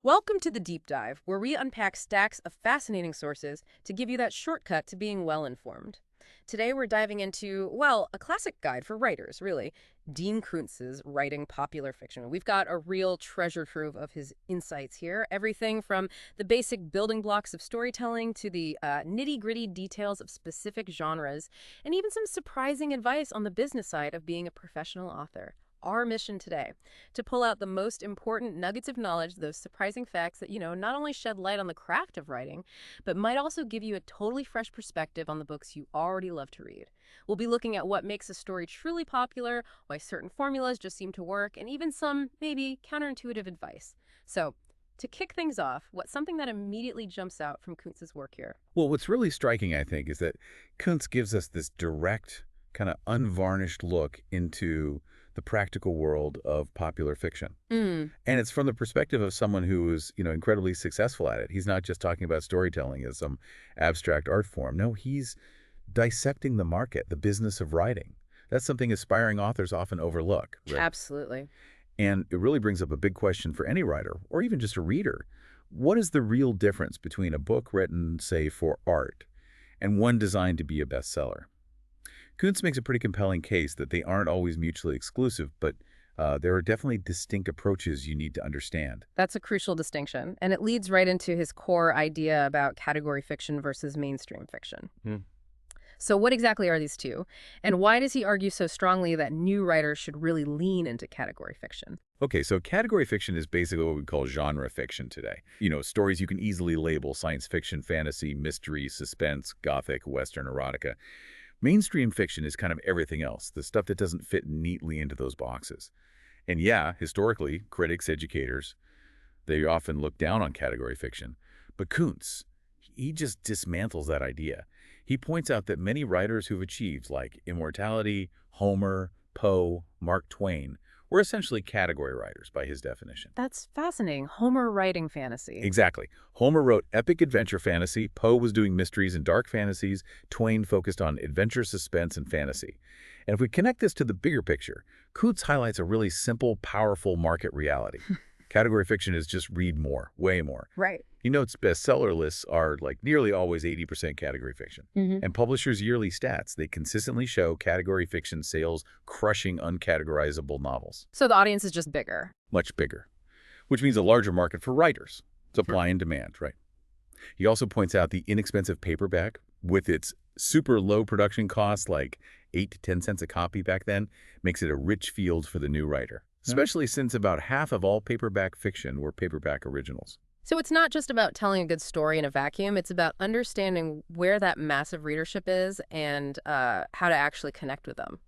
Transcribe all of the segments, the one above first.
Welcome to the Deep Dive, where we unpack stacks of fascinating sources to give you that shortcut to being well-informed. Today we're diving into, well, a classic guide for writers, really, Dean Koontz's Writing Popular Fiction. We've got a real treasure trove of his insights here, everything from the basic building blocks of storytelling to the nitty-gritty details of specific genres, and even some surprising advice on the business side of being a professional author. Our mission today, to pull out the most important nuggets of knowledge, those surprising facts that, not only shed light on the craft of writing, but might also give you a totally fresh perspective on the books you already love to read. We'll be looking at what makes a story truly popular, why certain formulas just seem to work, and even some, maybe, counterintuitive advice. So, to kick things off, what's something that immediately jumps out from Koontz's work here? Well, what's really striking, I think, is that Koontz gives us this direct, kind of unvarnished look into the practical world of popular fiction. Mm. And it's from the perspective of someone who is, incredibly successful at it. He's not just talking about storytelling as some abstract art form. No, he's dissecting the market, the business of writing. That's something aspiring authors often overlook. Right? Absolutely. And it really brings up a big question for any writer, or even just a reader. What is the real difference between a book written, say, for art, and one designed to be a bestseller? Koontz makes a pretty compelling case that they aren't always mutually exclusive, but there are definitely distinct approaches you need to understand. That's a crucial distinction, and it leads right into his core idea about category fiction versus mainstream fiction. Hmm. So what exactly are these two, and why does he argue so strongly that new writers should really lean into category fiction? Okay, so category fiction is basically what we call genre fiction today. Stories you can easily label: science fiction, fantasy, mystery, suspense, gothic, western, erotica. Mainstream fiction is kind of everything else, the stuff that doesn't fit neatly into those boxes. And yeah, historically, critics, educators, they often look down on category fiction. But Koontz, he just dismantles that idea. He points out that many writers who've achieved, like immortality, Homer, Poe, Mark Twain, were essentially category writers by his definition. That's fascinating. Homer writing fantasy. Exactly. Homer wrote epic adventure fantasy, Poe was doing mysteries and dark fantasies, Twain focused on adventure, suspense, and fantasy. And if we connect this to the bigger picture, Koontz highlights a really simple, powerful market reality. Category fiction is just read more, way more. Right. He notes bestseller lists are like nearly always 80% category fiction. And publishers' yearly stats, they consistently show category fiction sales crushing uncategorizable novels. So the audience is just bigger. Much bigger, which means a larger market for writers. Supply and demand, right? He also points out the inexpensive paperback with its super low production costs, like 8 to 10 cents a copy back then, makes it a rich field for the new writer, especially since about half of all paperback fiction were paperback originals. So it's not just about telling a good story in a vacuum. It's about understanding where that massive readership is and how to actually connect with them.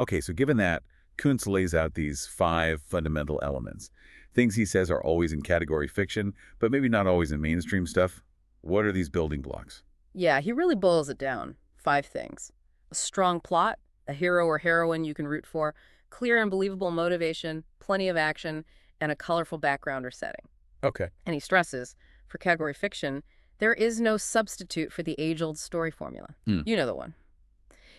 Okay, so given that, Koontz lays out these 5 fundamental elements. Things he says are always in category fiction, but maybe not always in mainstream stuff. What are these building blocks? Yeah, he really boils it down. 5 things. A strong plot, a hero or heroine you can root for, clear and believable motivation, plenty of action, and a colorful background or setting. Okay. And he stresses, for category fiction, there is no substitute for the age-old story formula. You know the one.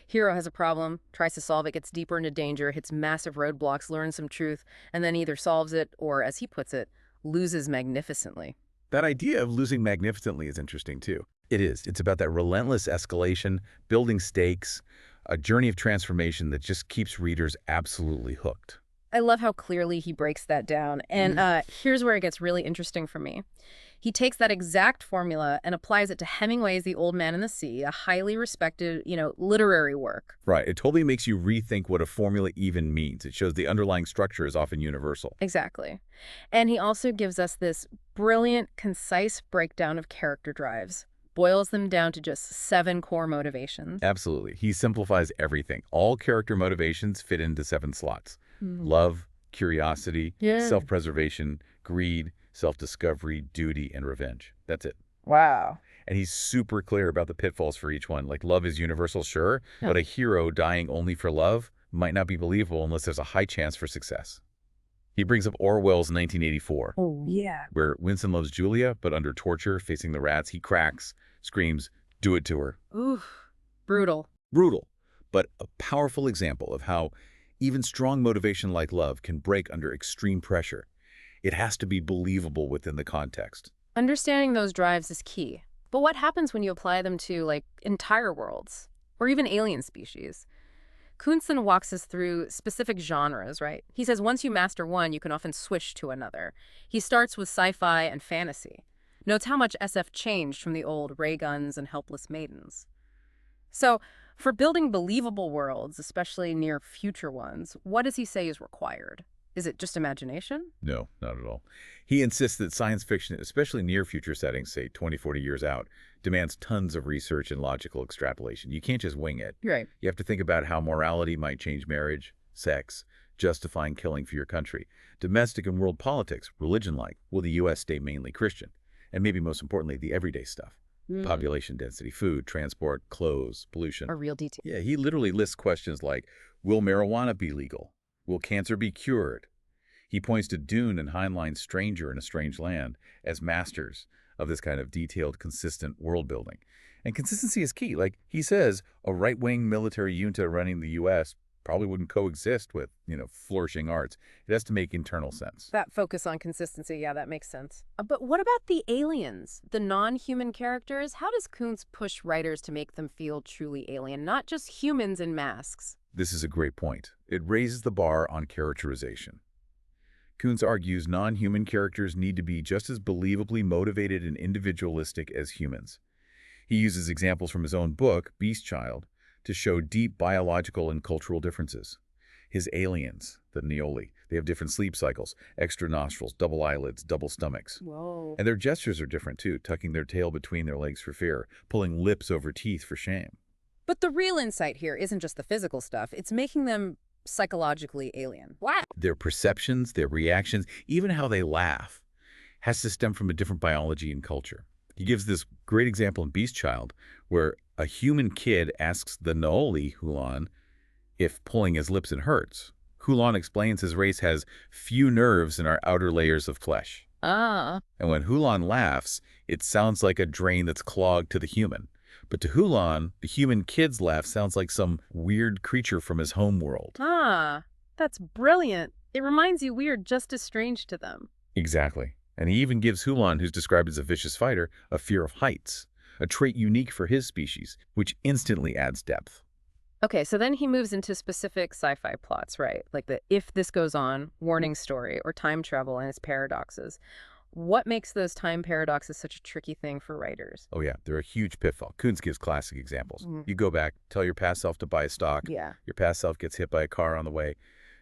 Hero has a problem, tries to solve it, gets deeper into danger, hits massive roadblocks, learns some truth, and then either solves it or, as he puts it, loses magnificently. That idea of losing magnificently is interesting, too. It is. It's about that relentless escalation, building stakes, a journey of transformation that just keeps readers absolutely hooked. I love how clearly he breaks that down. And here's where it gets really interesting for me. He takes that exact formula and applies it to Hemingway's The Old Man and the Sea, a highly respected, literary work. Right. It totally makes you rethink what a formula even means. It shows the underlying structure is often universal. Exactly. And he also gives us this brilliant, concise breakdown of character drives. Boils them down to just 7 core motivations. Absolutely. He simplifies everything. All character motivations fit into 7 slots. Love, curiosity, self-preservation, greed, self-discovery, duty, and revenge. That's it. Wow. And he's super clear about the pitfalls for each one. Like, love is universal, sure, but a hero dying only for love might not be believable unless there's a high chance for success. He brings up Orwell's 1984. Oh, yeah. Where Winston loves Julia, but under torture, facing the rats, he cracks, screams, "Do it to her." Oof. Brutal. Brutal, but a powerful example of how even strong motivation like love can break under extreme pressure. It has to be believable within the context. Understanding those drives is key. But what happens when you apply them to, like, entire worlds or even alien species? Koontz walks us through specific genres, right? He says once you master one, you can often switch to another. He starts with sci-fi and fantasy. Notes how much SF changed from the old ray guns and helpless maidens. So, for building believable worlds, especially near future ones, what does he say is required? Is it just imagination? No, not at all. He insists that science fiction, especially near-future settings, say 20, 40 years out, demands tons of research and logical extrapolation. You can't just wing it. Right. You have to think about how morality might change marriage, sex, justifying killing for your country, domestic and world politics, religion-like. Will the U.S. stay mainly Christian? And maybe most importantly, the everyday stuff. Population density, food, transport, clothes, pollution. A real detail. Yeah, he literally lists questions like, will marijuana be legal? Will cancer be cured? He points to Dune and Heinlein's Stranger in a Strange Land as masters of this kind of detailed, consistent world building. And consistency is key. Like he says, a right-wing military junta running the U.S. probably wouldn't coexist with, flourishing arts. It has to make internal sense. That focus on consistency, yeah, that makes sense. But what about the aliens, the non-human characters? How does Koontz push writers to make them feel truly alien, not just humans in masks? This is a great point. It raises the bar on characterization. Koontz argues non-human characters need to be just as believably motivated and individualistic as humans. He uses examples from his own book, Beast Child, to show deep biological and cultural differences. His aliens, the Neoli, they have different sleep cycles, extra nostrils, double eyelids, double stomachs. Whoa. And their gestures are different too, tucking their tail between their legs for fear, pulling lips over teeth for shame. But the real insight here isn't just the physical stuff. It's making them psychologically alien. Wow. Their perceptions, their reactions, even how they laugh, has to stem from a different biology and culture. He gives this great example in Beast Child, where a human kid asks the Neoli, Hulan, if pulling his lips it hurts. Hulan explains his race has few nerves in our outer layers of flesh. Ah. And when Hulan laughs, it sounds like a drain that's clogged to the human. But to Hulan, the human kid's laugh sounds like some weird creature from his home world. Ah, that's brilliant. It reminds you we're just as strange to them. Exactly. And he even gives Hulan, who's described as a vicious fighter, a fear of heights, a trait unique for his species, which instantly adds depth. Okay, so then he moves into specific sci-fi plots, right? Like the if this goes on, warning story, or time travel and its paradoxes. What makes those time paradoxes such a tricky thing for writers? Oh yeah, they're a huge pitfall. Koontz gives classic examples. You go back, tell your past self to buy a stock. Yeah. Your past self gets hit by a car on the way.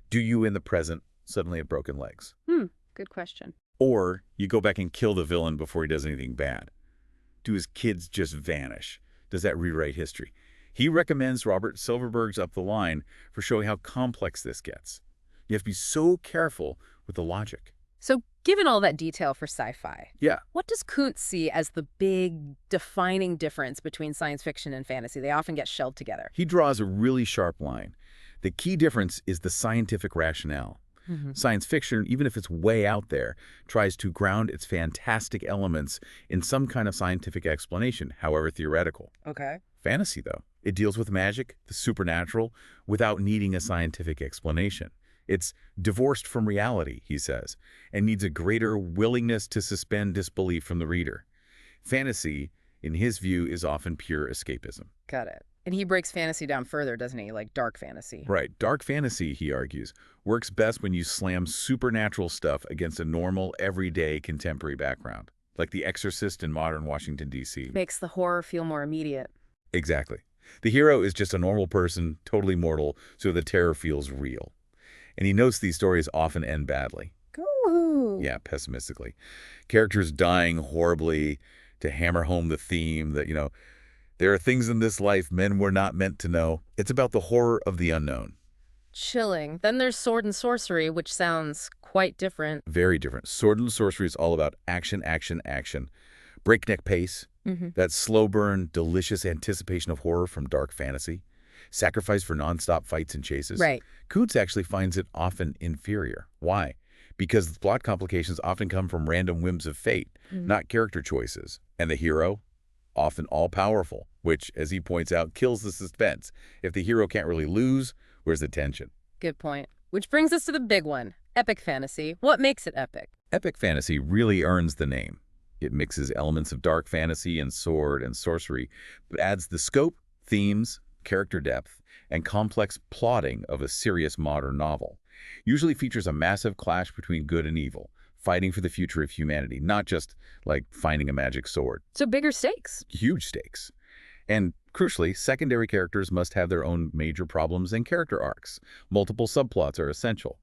Do you in the present suddenly have broken legs? Good question. Or you go back and kill the villain before he does anything bad. Do his kids just vanish? Does that rewrite history? He recommends Robert Silverberg's Up the Line for showing how complex this gets. You have to be so careful with the logic. So given all that detail for sci-fi, Yeah. what does Koontz see as the big defining difference between science fiction and fantasy? They often get shelved together. He draws a really sharp line. The key difference is the scientific rationale. Science fiction, even if it's way out there, tries to ground its fantastic elements in some kind of scientific explanation, however theoretical. Okay. Fantasy, though, it deals with magic, the supernatural, without needing a scientific explanation. It's divorced from reality, he says, and needs a greater willingness to suspend disbelief from the reader. Fantasy, in his view, is often pure escapism. Got it. And he breaks fantasy down further, doesn't he? Like dark fantasy. Right. Dark fantasy, he argues, works best when you slam supernatural stuff against a normal, everyday, contemporary background, like The Exorcist in modern Washington, D.C. Makes the horror feel more immediate. Exactly. The hero is just a normal person, totally mortal, so the terror feels real. And he notes these stories often end badly. Ooh. Yeah, pessimistically. Characters dying horribly to hammer home the theme that, there are things in this life men were not meant to know. It's about the horror of the unknown. Chilling. Then there's Sword and Sorcery, which sounds quite different. Very different. Sword and Sorcery is all about action, action, action. Breakneck pace. That slow burn, delicious anticipation of horror from dark fantasy. Sacrifice for nonstop fights and chases. Right. Koontz actually finds it often inferior. Why? Because the plot complications often come from random whims of fate, not character choices. And the hero? Often all-powerful, which, as he points out, kills the suspense. If the hero can't really lose, where's the tension? Good point. Which brings us to the big one, epic fantasy. What makes it epic? Epic fantasy really earns the name. It mixes elements of dark fantasy and sword and sorcery, but adds the scope, themes, character depth, and complex plotting of a serious modern novel. Usually features a massive clash between good and evil, fighting for the future of humanity, not just like finding a magic sword. So bigger stakes. Huge stakes. And crucially, secondary characters must have their own major problems and character arcs. Multiple subplots are essential.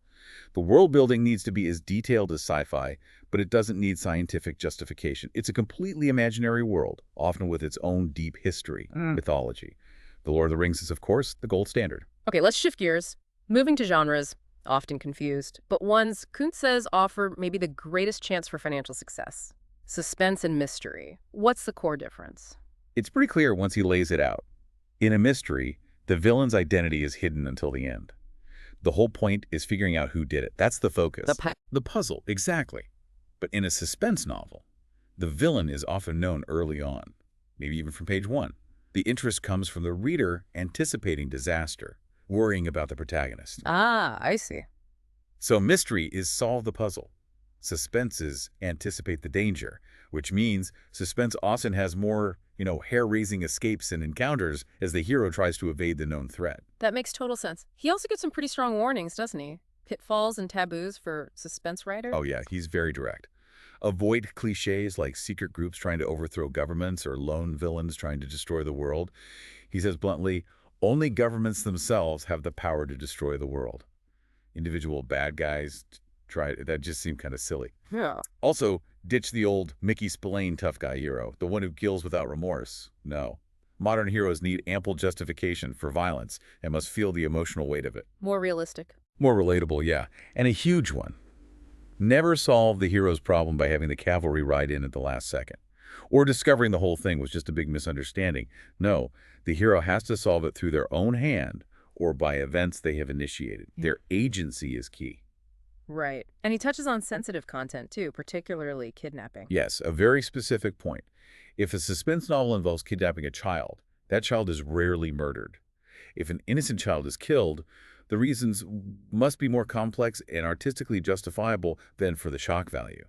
The world building needs to be as detailed as sci-fi, but it doesn't need scientific justification. It's a completely imaginary world, often with its own deep history, mythology. The Lord of the Rings is, of course, the gold standard. Okay, let's shift gears. Moving to genres, often confused, but ones Koontz says offer maybe the greatest chance for financial success. Suspense and mystery. What's the core difference? It's pretty clear once he lays it out. In a mystery, the villain's identity is hidden until the end. The whole point is figuring out who did it. That's the focus. The puzzle, exactly. But in a suspense novel, the villain is often known early on, maybe even from page 1. The interest comes from the reader anticipating disaster, worrying about the protagonist. Ah, I see. So mystery is solve the puzzle. Suspense is anticipate the danger, which means suspense often has more, hair-raising escapes and encounters as the hero tries to evade the known threat. That makes total sense. He also gets some pretty strong warnings, doesn't he? Pitfalls and taboos for suspense writers? Oh yeah, he's very direct. Avoid cliches like secret groups trying to overthrow governments or lone villains trying to destroy the world. He says bluntly, only governments themselves have the power to destroy the world. Individual bad guys that just seemed kind of silly. Yeah. Also, ditch the old Mickey Spillane tough guy hero, the one who kills without remorse. No. Modern heroes need ample justification for violence and must feel the emotional weight of it. More realistic. More relatable, yeah. And a huge one. Never solve the hero's problem by having the cavalry ride in at the last second, or discovering the whole thing was just a big misunderstanding. No, the hero has to solve it through their own hand or by events they have initiated. Their agency is key. Right. And he touches on sensitive content, too, particularly kidnapping. Yes, a very specific point. If a suspense novel involves kidnapping a child, that child is rarely murdered. If an innocent child is killed, the reasons must be more complex and artistically justifiable than for the shock value.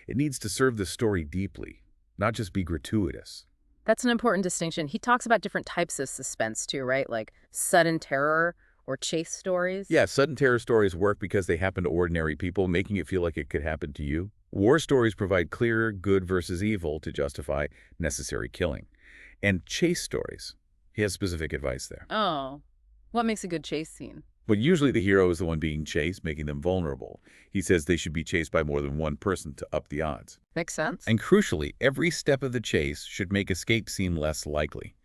It needs to serve the story deeply, not just be gratuitous. That's an important distinction. He talks about different types of suspense, too, right? Like sudden terror or chase stories. Yeah, sudden terror stories work because they happen to ordinary people, making it feel like it could happen to you. War stories provide clear good versus evil to justify necessary killing. And chase stories. He has specific advice there. Oh. What makes a good chase scene? But usually the hero is the one being chased, making them vulnerable. He says they should be chased by more than one person to up the odds. Makes sense. And crucially, every step of the chase should make escape seem less likely.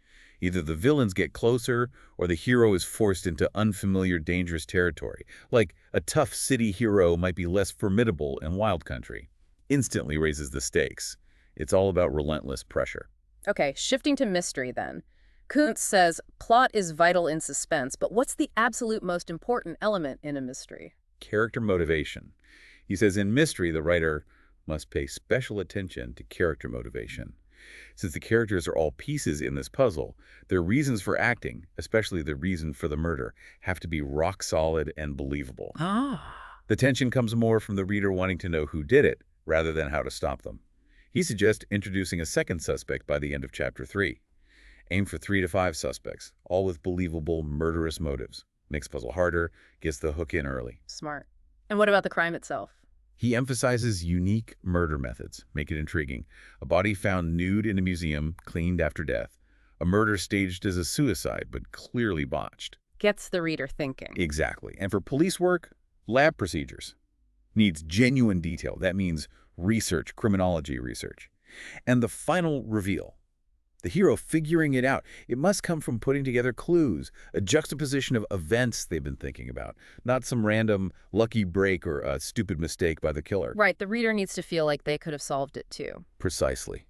Either the villains get closer or the hero is forced into unfamiliar, dangerous territory. Like a tough city hero might be less formidable in wild country. Instantly raises the stakes. It's all about relentless pressure. Okay, shifting to mystery then. Koontz says plot is vital in suspense, but what's the absolute most important element in a mystery? Character motivation. He says in mystery, the writer must pay special attention to character motivation. Since the characters are all pieces in this puzzle, their reasons for acting, especially the reason for the murder, have to be rock solid and believable. The tension comes more from the reader wanting to know who did it, rather than how to stop them. He suggests introducing a second suspect by the end of Chapter 3. Aim for 3 to 5 suspects, all with believable, murderous motives. Makes puzzle harder, gets the hook in early. Smart. And what about the crime itself? He emphasizes unique murder methods, make it intriguing. A body found nude in a museum, cleaned after death. A murder staged as a suicide, but clearly botched. Gets the reader thinking. Exactly. And for police work, lab procedures. Needs genuine detail. That means research, criminology research. And the final reveal. The hero figuring it out. It must come from putting together clues, a juxtaposition of events they've been thinking about, not some random lucky break or a stupid mistake by the killer. Right, the reader needs to feel like they could have solved it too. Precisely.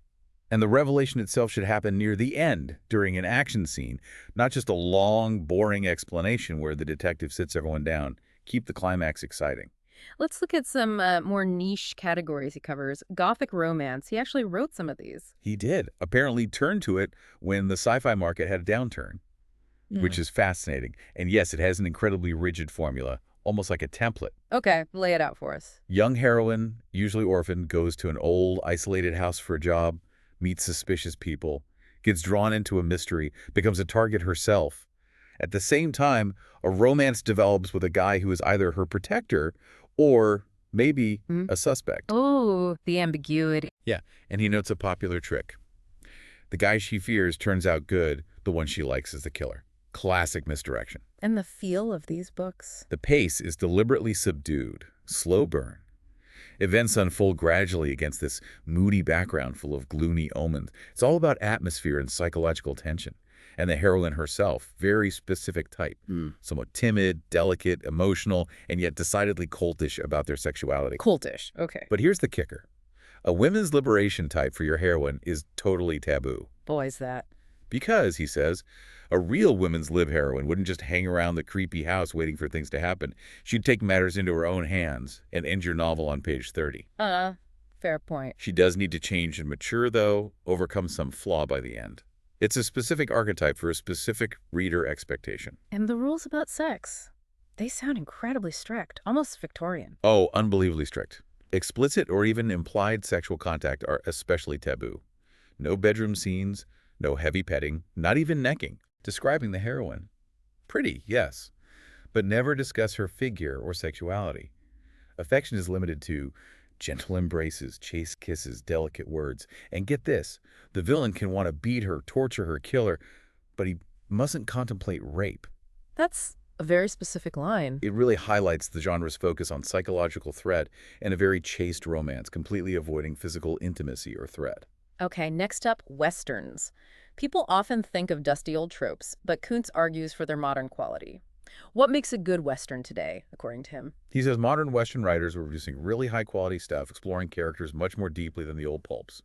And the revelation itself should happen near the end, during an action scene, not just a long, boring explanation where the detective sits everyone down. Keep the climax exciting. Let's look at some more niche categories he covers. Gothic romance. He actually wrote some of these. He did. Apparently turned to it when the sci-fi market had a downturn, which is fascinating. And yes, it has an incredibly rigid formula, almost like a template. Okay, lay it out for us. Young heroine, usually orphaned, goes to an old, isolated house for a job, meets suspicious people, gets drawn into a mystery, becomes a target herself. At the same time, a romance develops with a guy who is either her protector or maybe Hmm? a suspect. Oh, the ambiguity. Yeah, and he notes a popular trick. The guy she fears turns out good, the one she likes is the killer. Classic misdirection. And the feel of these books. The pace is deliberately subdued, slow burn. Events unfold gradually against this moody background full of gloomy omens. It's all about atmosphere and psychological tension. And the heroine herself, very specific type. Somewhat timid, delicate, emotional, and yet decidedly cultish about their sexuality. Cultish, okay. But here's the kicker. A women's liberation type for your heroine is totally taboo. Boy's that. Because, he says, a real women's lib heroine wouldn't just hang around the creepy house waiting for things to happen. She'd take matters into her own hands and end your novel on page 30. Fair point. She does need to change and mature, though, overcome some flaw by the end. It's a specific archetype for a specific reader expectation. And the rules about sex, they sound incredibly strict, almost Victorian. Oh, unbelievably strict. Explicit or even implied sexual contact are especially taboo. No bedroom scenes, no heavy petting, not even necking. Describing the heroine. Pretty, yes, but never discuss her figure or sexuality. Affection is limited to gentle embraces, chaste kisses, delicate words. And get this, the villain can want to beat her, torture her, kill her, but he mustn't contemplate rape. That's a very specific line. It really highlights the genre's focus on psychological threat and a very chaste romance, completely avoiding physical intimacy or threat. Okay, next up, Westerns. People often think of dusty old tropes, but Koontz argues for their modern quality. What makes a good Western today, according to him? He says modern Western writers are producing really high-quality stuff, exploring characters much more deeply than the old pulps.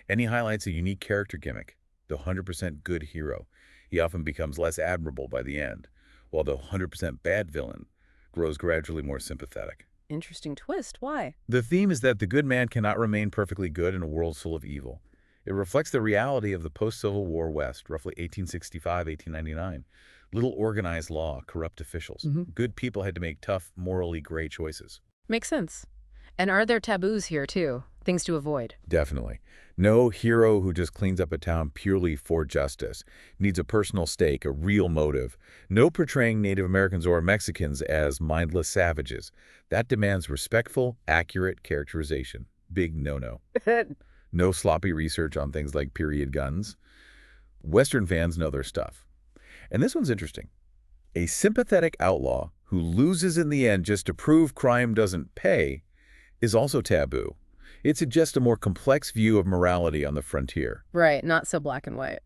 And he highlights a unique character gimmick, the 100% good hero. He often becomes less admirable by the end, while the 100% bad villain grows gradually more sympathetic. Interesting twist. Why? The theme is that the good man cannot remain perfectly good in a world full of evil. It reflects the reality of the post-Civil War West, roughly 1865, 1899. Little organized law, corrupt officials. Good people had to make tough, morally gray choices. Makes sense. And are there taboos here, too? Things to avoid? Definitely. No hero who just cleans up a town purely for justice. Needs a personal stake, a real motive. No portraying Native Americans or Mexicans as mindless savages. That demands respectful, accurate characterization. Big no-no. No sloppy research on things like period guns. Western fans know their stuff. And this one's interesting. A sympathetic outlaw who loses in the end just to prove crime doesn't pay is also taboo. It suggests a more complex view of morality on the frontier. Right, not so black and white.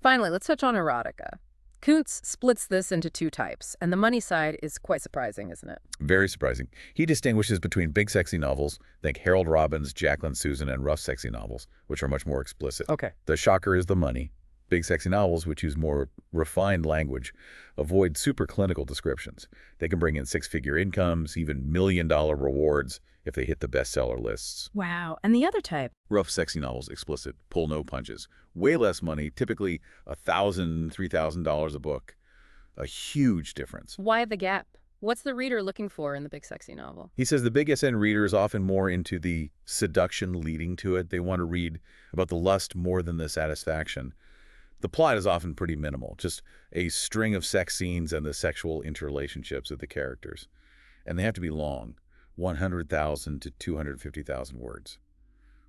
Finally, let's touch on erotica. Koontz splits this into two types, and the money side is quite surprising, isn't it? Very surprising. He distinguishes between big sexy novels, think Harold Robbins, Jacqueline Susan, and rough sexy novels, which are much more explicit. Okay. The shocker is the money. Big sexy novels, which use more refined language, avoid super clinical descriptions. They can bring in six-figure incomes, even million-dollar rewards if they hit the bestseller lists. Wow. And the other type? Rough sexy novels, explicit, pull no punches. Way less money, typically $1,000, $3,000 a book. A huge difference. Why the gap? What's the reader looking for in the big sexy novel? He says the big SN reader is often more into the seduction leading to it. They want to read about the lust more than the satisfaction. The plot is often pretty minimal, just a string of sex scenes and the sexual interrelationships of the characters. And they have to be long, 100,000 to 250,000 words,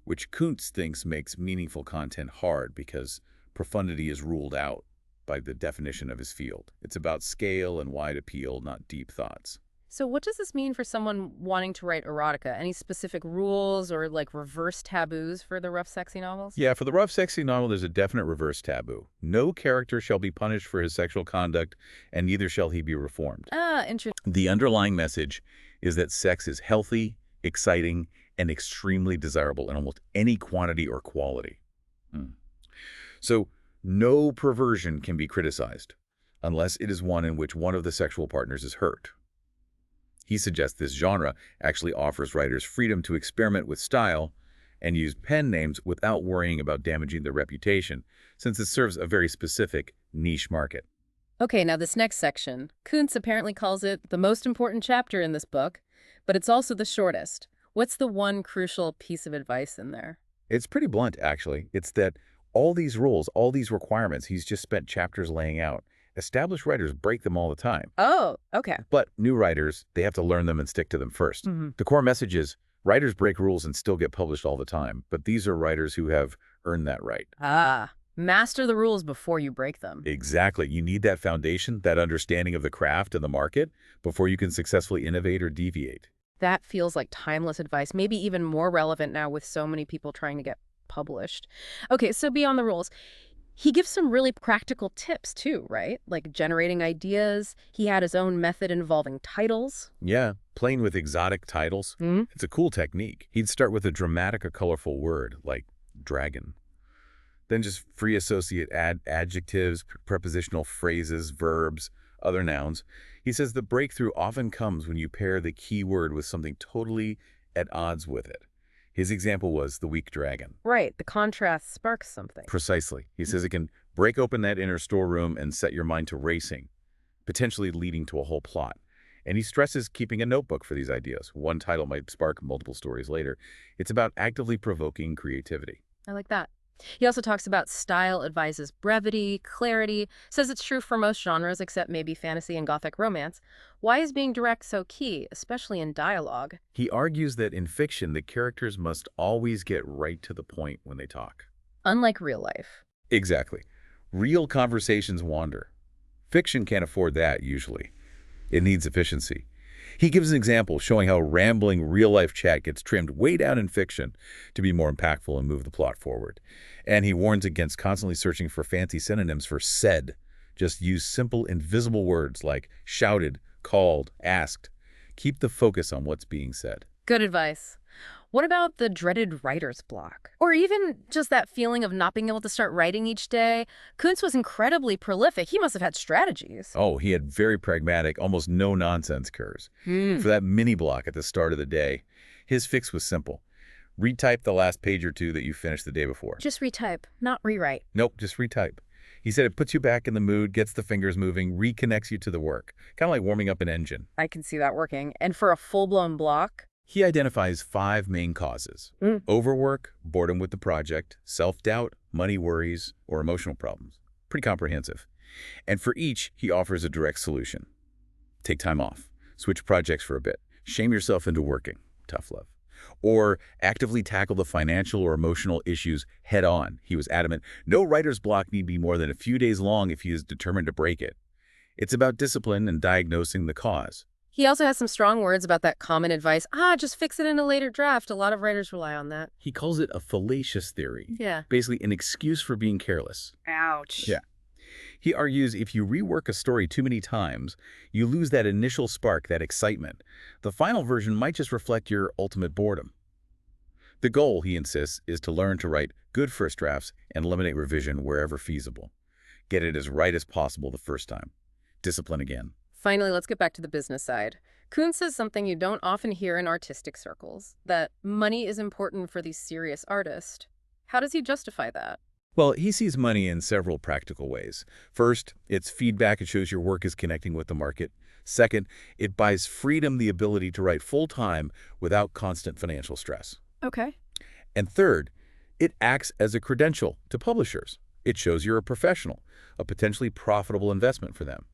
which Koontz thinks makes meaningful content hard because profundity is ruled out by the definition of his field. It's about scale and wide appeal, not deep thoughts. So what does this mean for someone wanting to write erotica? Any specific rules or like reverse taboos for the rough sexy novels? Yeah, for the rough sexy novel, there's a definite reverse taboo. No character shall be punished for his sexual conduct, and neither shall he be reformed. Interesting. The underlying message is that sex is healthy, exciting, and extremely desirable in almost any quantity or quality. So no perversion can be criticized unless it is one in which one of the sexual partners is hurt. He suggests this genre actually offers writers freedom to experiment with style and use pen names without worrying about damaging their reputation, since it serves a very specific niche market. Okay, now this next section. Koontz apparently calls it the most important chapter in this book, but it's also the shortest. What's the one crucial piece of advice in there? It's pretty blunt, actually. It's that all these rules, all these requirements he's just spent chapters laying out. Established writers break them all the time. Oh, okay. But new writers, they have to learn them and stick to them first. Hmm. The core message is writers break rules and still get published all the time, but these are writers who have earned that right. Ah, master the rules before you break them. Exactly. You need that foundation, that understanding of the craft and the market before you can successfully innovate or deviate. That feels like timeless advice, maybe even more relevant now with so many people trying to get published. Okay, so beyond the rules, he gives some really practical tips too, right? Like generating ideas. He had his own method involving titles. Yeah, playing with exotic titles. Hmm. It's a cool technique. He'd start with a dramatic or colorful word, like dragon. Then just free associate adjectives, prepositional phrases, verbs, other nouns. He says the breakthrough often comes when you pair the key word with something totally at odds with it. His example was the weak dragon. Right, the contrast sparks something. Precisely. He says it can break open that inner storeroom and set your mind to racing, potentially leading to a whole plot. And he stresses keeping a notebook for these ideas. One title might spark multiple stories later. It's about actively provoking creativity. I like that. He also talks about style, advises brevity, clarity, says it's true for most genres except maybe fantasy and gothic romance. Why is being direct so key, especially in dialogue? He argues that in fiction, the characters must always get right to the point when they talk. Unlike real life. Exactly. Real conversations wander. Fiction can't afford that, usually. It needs efficiency. He gives an example showing how rambling real-life chat gets trimmed way down in fiction to be more impactful and move the plot forward. And he warns against constantly searching for fancy synonyms for said. Just use simple, invisible words like shouted, called, asked. Keep the focus on what's being said. Good advice. What about the dreaded writer's block? Or even just that feeling of not being able to start writing each day? Koontz was incredibly prolific. He must have had strategies. Oh, he had very pragmatic, almost no-nonsense cures. Hmm. For that mini block at the start of the day, his fix was simple. Retype the last page or two that you finished the day before. Just retype, not rewrite. Nope, just retype. He said it puts you back in the mood, gets the fingers moving, reconnects you to the work. Kind of like warming up an engine. I can see that working. And for a full-blown block? He identifies 5 main causes. Overwork, boredom with the project, self-doubt, money worries, or emotional problems. Pretty comprehensive. And for each, he offers a direct solution. Take time off. Switch projects for a bit. Shame yourself into working. Tough love. Or actively tackle the financial or emotional issues head on. He was adamant, no writer's block need be more than a few days long if he is determined to break it. It's about discipline and diagnosing the cause. He also has some strong words about that common advice, just fix it in a later draft. A lot of writers rely on that. He calls it a fallacious theory. Yeah. Basically an excuse for being careless. Ouch. Yeah. He argues if you rework a story too many times, you lose that initial spark, that excitement. The final version might just reflect your ultimate boredom. The goal, he insists, is to learn to write good first drafts and eliminate revision wherever feasible. Get it as right as possible the first time. Discipline again. Finally, let's get back to the business side. Koontz says something you don't often hear in artistic circles, that money is important for these serious artists. How does he justify that? Well, he sees money in several practical ways. First, it's feedback. It shows your work is connecting with the market. Second, it buys freedom, the ability to write full-time without constant financial stress. Okay. And third, it acts as a credential to publishers. It shows you're a professional, a potentially profitable investment for them.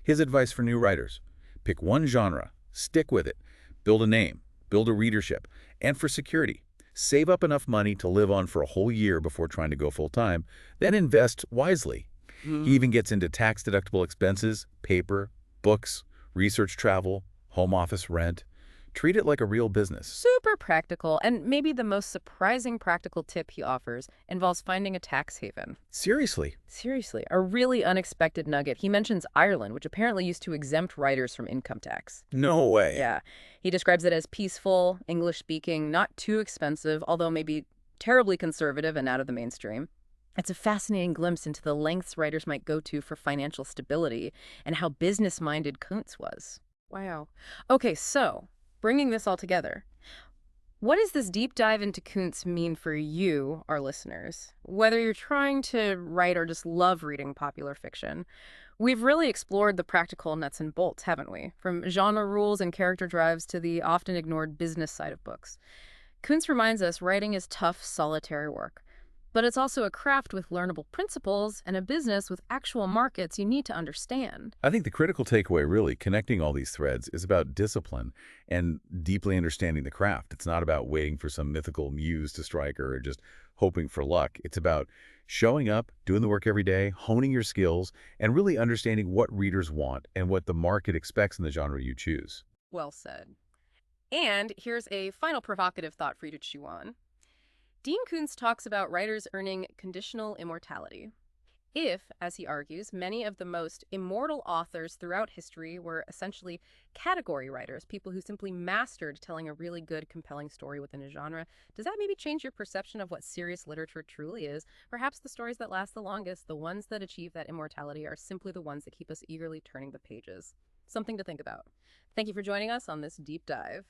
His advice for new writers: pick one genre, stick with it, build a name, build a readership, and for security, save up enough money to live on for a whole year before trying to go full-time, then invest wisely. He even gets into tax-deductible expenses, paper, books, research travel, home office rent. Treat it like a real business. Super practical, and maybe the most surprising practical tip he offers involves finding a tax haven. Seriously. Seriously, a really unexpected nugget. He mentions Ireland, which apparently used to exempt writers from income tax. No way. Yeah. He describes it as peaceful, English-speaking, not too expensive, although maybe terribly conservative and out of the mainstream. It's a fascinating glimpse into the lengths writers might go to for financial stability and how business-minded Koontz was. Wow. Okay, so bringing this all together, What does this deep dive into Koontz mean for you, our listeners? Whether you're trying to write or just love reading popular fiction, we've really explored the practical nuts and bolts, haven't we? From genre rules and character drives to the often ignored business side of books. Koontz reminds us writing is tough, solitary work. But it's also a craft with learnable principles and a business with actual markets you need to understand. I think the critical takeaway, really, connecting all these threads, is about discipline and deeply understanding the craft. It's not about waiting for some mythical muse to strike or just hoping for luck. It's about showing up, doing the work every day, honing your skills, and really understanding what readers want and what the market expects in the genre you choose. Well said. And here's a final provocative thought for you to chew on. Dean Koontz talks about writers earning conditional immortality. If, as he argues, many of the most immortal authors throughout history were essentially category writers, people who simply mastered telling a really good, compelling story within a genre, does that maybe change your perception of what serious literature truly is? Perhaps the stories that last the longest, the ones that achieve that immortality, are simply the ones that keep us eagerly turning the pages. Something to think about. Thank you for joining us on this deep dive.